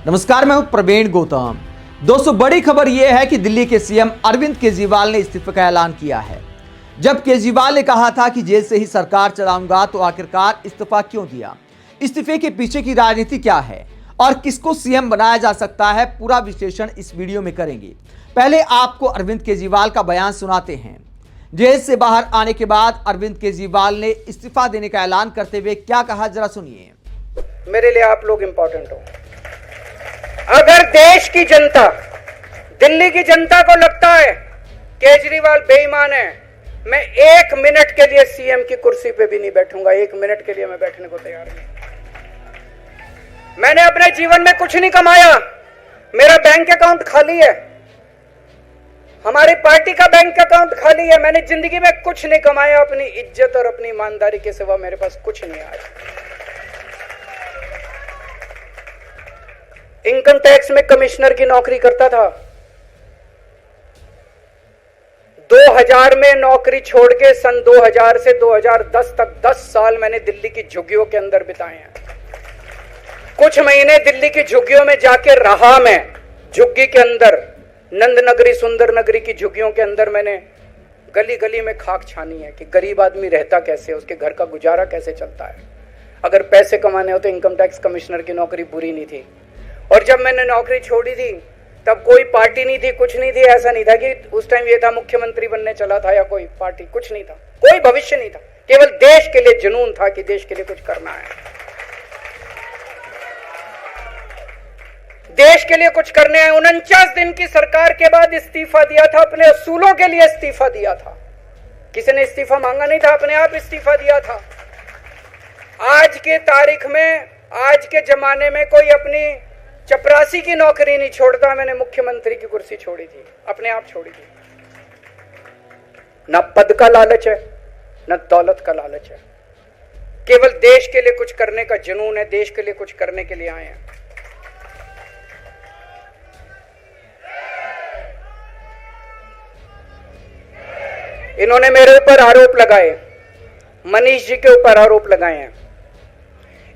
नमस्कार, मैं हूं प्रवीण गौतम। दोस्तों, बड़ी खबर यह है कि दिल्ली के सीएम अरविंद केजरीवाल ने इस्तीफे का ऐलान किया है। जब केजरीवाल ने कहा था कि जेल से ही सरकार चलाऊंगा, तो आखिरकार इस्तीफा क्यों दिया? इस्तीफे के पीछे की राजनीति क्या है और किसको सीएम बनाया जा सकता है, पूरा विश्लेषण इस वीडियो में करेंगे। पहले आपको अरविंद केजरीवाल का बयान सुनाते हैं। जेल से बाहर आने के बाद अरविंद केजरीवाल ने इस्तीफा देने का ऐलान करते हुए क्या कहा, जरा सुनिए। मेरे लिए आप लोग इंपॉर्टेंट हो। अगर देश की जनता, दिल्ली की जनता को लगता है केजरीवाल बेईमान है, मैं 1 मिनट के लिए सीएम की कुर्सी पे भी नहीं बैठूंगा। 1 मिनट के लिए मैं बैठने को तैयार नहीं। मैंने अपने जीवन में कुछ नहीं कमाया, मेरा बैंक अकाउंट खाली है, हमारी पार्टी का बैंक अकाउंट खाली है। मैंने जिंदगी में कुछ नहीं कमाया, अपनी इज्जत और अपनी ईमानदारी के सिवा मेरे पास कुछ नहीं आया। इनकम टैक्स में कमिश्नर की नौकरी करता था। 2000 में नौकरी छोड़ के सन 2000 से 2010 तक 10 साल मैंने दिल्ली की झुग्गियों के अंदर बिताए हैं। कुछ महीने दिल्ली की झुग्गियों में जाके रहा मैं। झुग्गी के अंदर, नंद नगरी, सुंदर नगरी की झुग्गियों के अंदर मैंने गली गली में खाक छानी है कि गरीब आदमी रहता कैसे, उसके घर का गुजारा कैसे चलता है। अगर पैसे कमाने हो तो इनकम टैक्स कमिश्नर की नौकरी बुरी नहीं थी। और जब मैंने नौकरी छोड़ी थी तब कोई पार्टी नहीं थी, कुछ नहीं थी। ऐसा नहीं था कि उस टाइम ये था मुख्यमंत्री बनने चला था या कोई पार्टी, कुछ नहीं था, कोई भविष्य नहीं था। केवल देश के लिए जुनून था कि देश के लिए कुछ करना है, देश के लिए कुछ करने हैं। 49 दिन की सरकार के बाद इस्तीफा दिया था, अपने असूलों के लिए इस्तीफा दिया था। किसी ने इस्तीफा मांगा नहीं था, अपने आप इस्तीफा दिया था। आज के तारीख में, आज के जमाने में कोई अपनी चपरासी की नौकरी नहीं छोड़ता। मैंने मुख्यमंत्री की कुर्सी छोड़ी थी, अपने आप छोड़ी थी। न पद का लालच है, न दौलत का लालच है, केवल देश के लिए कुछ करने का जुनून है। देश के लिए कुछ करने के लिए आए हैं। इन्होंने मेरे ऊपर आरोप लगाए, मनीष जी के ऊपर आरोप लगाए हैं।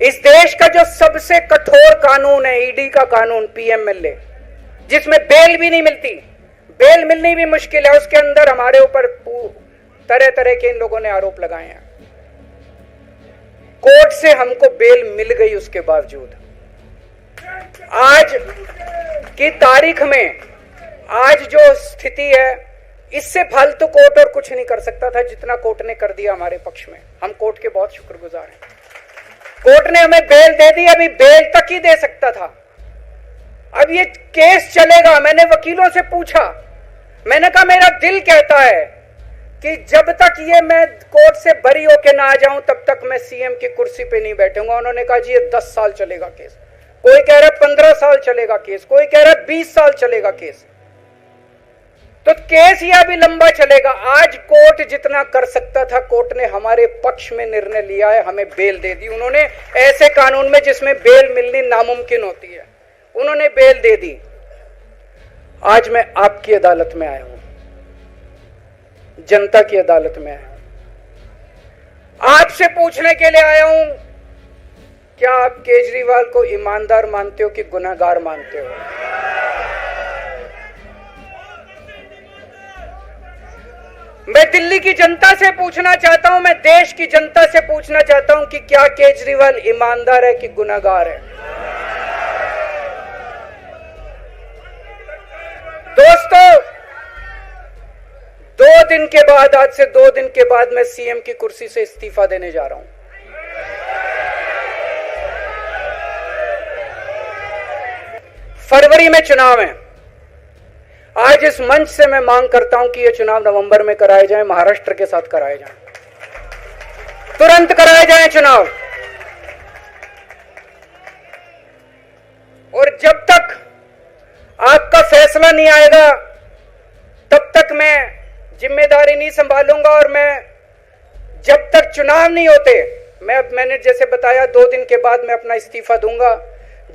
इस देश का जो सबसे कठोर कानून है, ईडी का कानून, पीएमएलए, जिसमें बेल भी नहीं मिलती, बेल मिलनी भी मुश्किल है, उसके अंदर हमारे ऊपर तरह तरह के इन लोगों ने आरोप लगाए हैं। कोर्ट से हमको बेल मिल गई, उसके बावजूद आज की तारीख में, आज जो स्थिति है, इससे फालतू कोर्ट और कुछ नहीं कर सकता था जितना कोर्ट ने कर दिया हमारे पक्ष में। हम कोर्ट के बहुत शुक्रगुजार हैं। कोर्ट ने हमें बेल दे दी, अभी बेल तक ही दे सकता था। अब ये केस चलेगा। मैंने वकीलों से पूछा, मैंने कहा मेरा दिल कहता है कि जब तक ये मैं कोर्ट से बरी होके ना आ जाऊं तब तक मैं सीएम की कुर्सी पे नहीं बैठूंगा। उन्होंने कहा जी ये 10 साल चलेगा केस, कोई कह रहा है 15 साल चलेगा केस, कोई कह रहा है 20 साल चलेगा केस। तो केस ये अभी लंबा चलेगा। आज कोर्ट जितना कर सकता था, कोर्ट ने हमारे पक्ष में निर्णय लिया है, हमें बेल दे दी। उन्होंने ऐसे कानून में जिसमें बेल मिलनी नामुमकिन होती है, उन्होंने बेल दे दी। आज मैं आपकी अदालत में आया हूं, जनता की अदालत में आया हूं। आपसे पूछने के लिए आया हूं, क्या आप केजरीवाल को ईमानदार मानते हो कि गुनहगार मानते हो? मैं दिल्ली की जनता से पूछना चाहता हूं, मैं देश की जनता से पूछना चाहता हूं कि क्या केजरीवाल ईमानदार है कि गुनहगार है? दोस्तों, 2 दिन के बाद, आज से 2 दिन के बाद मैं सीएम की कुर्सी से इस्तीफा देने जा रहा हूं। फरवरी में चुनाव है। आज इस मंच से मैं मांग करता हूं कि ये चुनाव नवंबर में कराए जाएं, महाराष्ट्र के साथ कराए जाएं, तुरंत कराए जाएं चुनाव। और जब तक आपका फैसला नहीं आएगा तब तक मैं जिम्मेदारी नहीं संभालूंगा। और मैं, जब तक चुनाव नहीं होते, मैंने जैसे बताया 2 दिन के बाद मैं अपना इस्तीफा दूंगा।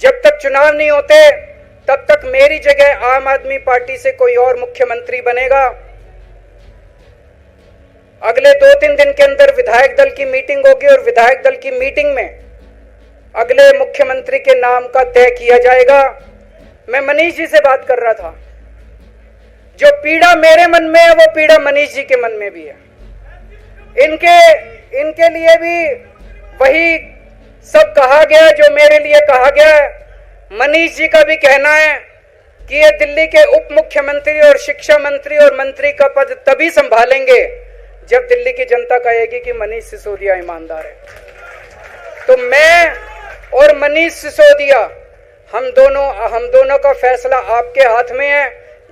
जब तक चुनाव नहीं होते तब तक मेरी जगह आम आदमी पार्टी से कोई और मुख्यमंत्री बनेगा। अगले 2-3 दिन के अंदर विधायक दल की मीटिंग होगी और विधायक दल की मीटिंग में अगले मुख्यमंत्री के नाम का तय किया जाएगा। मैं मनीष जी से बात कर रहा था, जो पीड़ा मेरे मन में है वो पीड़ा मनीष जी के मन में भी है। इनके लिए भी वही सब कहा गया जो मेरे लिए कहा गया है। मनीष जी का भी कहना है कि ये दिल्ली के उप मुख्यमंत्री और शिक्षा मंत्री और मंत्री का पद तभी संभालेंगे जब दिल्ली की जनता कहेगी कि मनीष सिसोदिया ईमानदार है। तो मैं और मनीष सिसोदिया हम दोनों का फैसला आपके हाथ में है,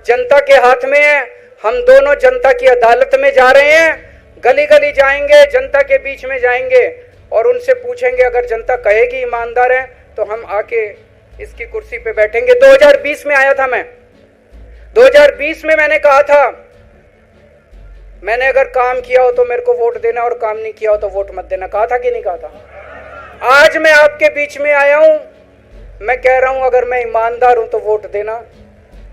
जनता के हाथ में है। हम दोनों जनता की अदालत में जा रहे हैं, गली गली जाएंगे, जनता के बीच में जाएंगे और उनसे पूछेंगे, अगर जनता कहेगी ईमानदार है तो हम आके इसकी कुर्सी पे बैठेंगे। 2020 में आया था मैं, 2020 में मैंने कहा था, मैंने अगर काम किया हो तो मेरे को वोट देना और काम नहीं किया हो तो वोट मत देना। कहा था कि नहीं कहा था? आज मैं आपके बीच में आया हूं, मैं कह रहा हूं अगर मैं ईमानदार हूं तो वोट देना,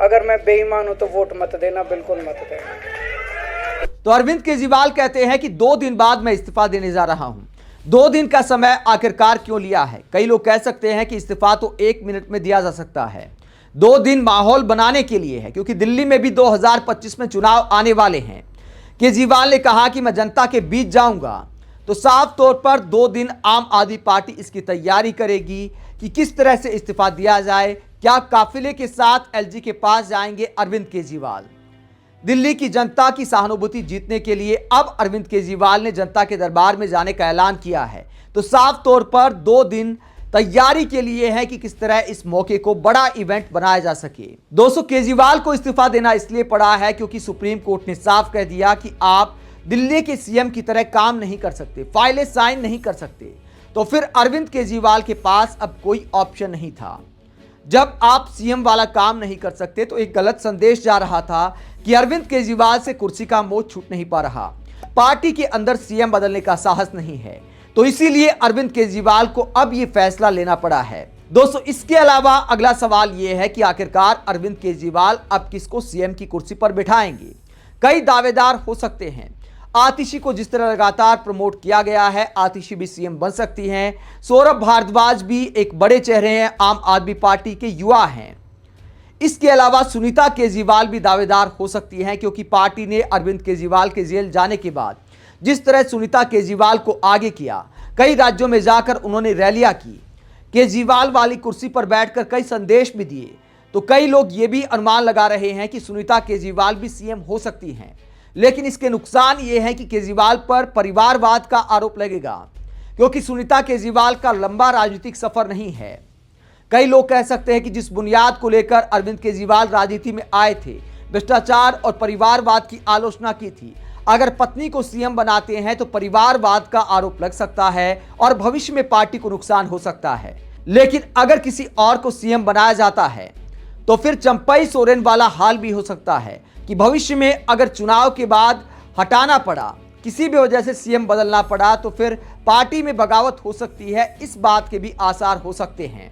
अगर मैं बेईमान हूं तो वोट मत देना, बिल्कुल मत देना। तो अरविंद केजरीवाल कहते हैं कि 2 दिन बाद मैं इस्तीफा देने जा रहा हूं। 2 दिन का समय आखिरकार क्यों लिया है? कई लोग कह सकते हैं कि इस्तीफा तो 1 मिनट में दिया जा सकता है। 2 दिन माहौल बनाने के लिए है, क्योंकि दिल्ली में भी 2025 में चुनाव आने वाले हैं। केजरीवाल ने कहा कि मैं जनता के बीच जाऊंगा, तो साफ तौर पर 2 दिन आम आदमी पार्टी इसकी तैयारी करेगी कि किस तरह से इस्तीफा दिया जाए। क्या काफिले के साथ एलजी के पास जाएंगे अरविंद केजरीवाल? दिल्ली की जनता की सहानुभूति जीतने के लिए अब अरविंद केजरीवाल ने जनता के दरबार में जाने का ऐलान किया है। तो साफ तौर पर 2 दिन तैयारी के लिए है कि किस तरह इस मौके को बड़ा इवेंट बनाया जा सके। दोस्तों, केजरीवाल को इस्तीफा देना इसलिए पड़ा है क्योंकि सुप्रीम कोर्ट ने साफ कह दिया कि आप दिल्ली के सीएम की तरह काम नहीं कर सकते, फाइलें साइन नहीं कर सकते। तो फिर अरविंद केजरीवाल के पास अब कोई ऑप्शन नहीं था। जब आप सीएम वाला काम नहीं कर सकते तो एक गलत संदेश जा रहा था कि अरविंद केजरीवाल से कुर्सी का मोह छूट नहीं पा रहा, पार्टी के अंदर सीएम बदलने का साहस नहीं है। तो इसीलिए अरविंद केजरीवाल को अब यह फैसला लेना पड़ा है। दोस्तों, इसके अलावा अगला सवाल यह है कि आखिरकार अरविंद केजरीवाल अब किसको सीएम की कुर्सी पर बिठाएंगे? कई दावेदार हो सकते हैं। आतिशी को जिस तरह लगातार प्रमोट किया गया है, आतिशी भी सीएम बन सकती हैं। सौरभ भारद्वाज भी एक बड़े चेहरे हैं, आम आदमी पार्टी के युवा हैं। इसके अलावा सुनीता केजरीवाल भी दावेदार हो सकती हैं, क्योंकि पार्टी ने अरविंद केजरीवाल के जेल जाने के बाद जिस तरह सुनीता केजरीवाल को आगे किया, कई राज्यों में जाकर उन्होंने रैलियां की, केजरीवाल वाली कुर्सी पर बैठकर कई संदेश भी दिए। तो कई लोग ये भी अनुमान लगा रहे हैं कि सुनीता केजरीवाल भी सीएम हो सकती हैं। लेकिन इसके नुकसान ये है कि केजरीवाल पर परिवारवाद का आरोप लगेगा, क्योंकि सुनीता केजरीवाल का लंबा राजनीतिक सफर नहीं है। कई लोग कह सकते हैं कि जिस बुनियाद को लेकर अरविंद केजरीवाल राजनीति में आए थे, भ्रष्टाचार और परिवारवाद की आलोचना की थी, अगर पत्नी को सीएम बनाते हैं तो परिवारवाद का आरोप लग सकता है और भविष्य में पार्टी को नुकसान हो सकता है। लेकिन अगर किसी और को सीएम बनाया जाता है तो फिर चंपई सोरेन वाला हाल भी हो सकता है कि भविष्य में अगर चुनाव के बाद हटाना पड़ा, किसी भी वजह से सीएम बदलना पड़ा, तो फिर पार्टी में बगावत हो सकती है। इस बात के भी आसार हो सकते हैं।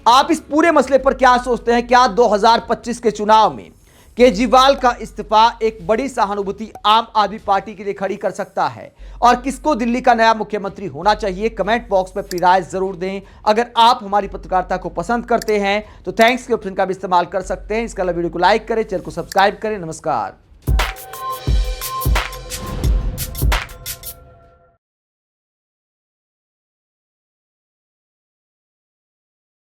आप इस पूरे मसले पर क्या सोचते हैं? क्या 2025 के चुनाव में केजरीवाल का इस्तीफा एक बड़ी सहानुभूति आम आदमी पार्टी के लिए खड़ी कर सकता है? और किसको दिल्ली का नया मुख्यमंत्री होना चाहिए? कमेंट बॉक्स में अपनी राय जरूर दें। अगर आप हमारी पत्रकारिता को पसंद करते हैं तो थैंक्स के ऑप्शन का भी इस्तेमाल कर सकते हैं। इसके अलावा वीडियो को लाइक करें, चैनल को सब्सक्राइब करें। नमस्कार।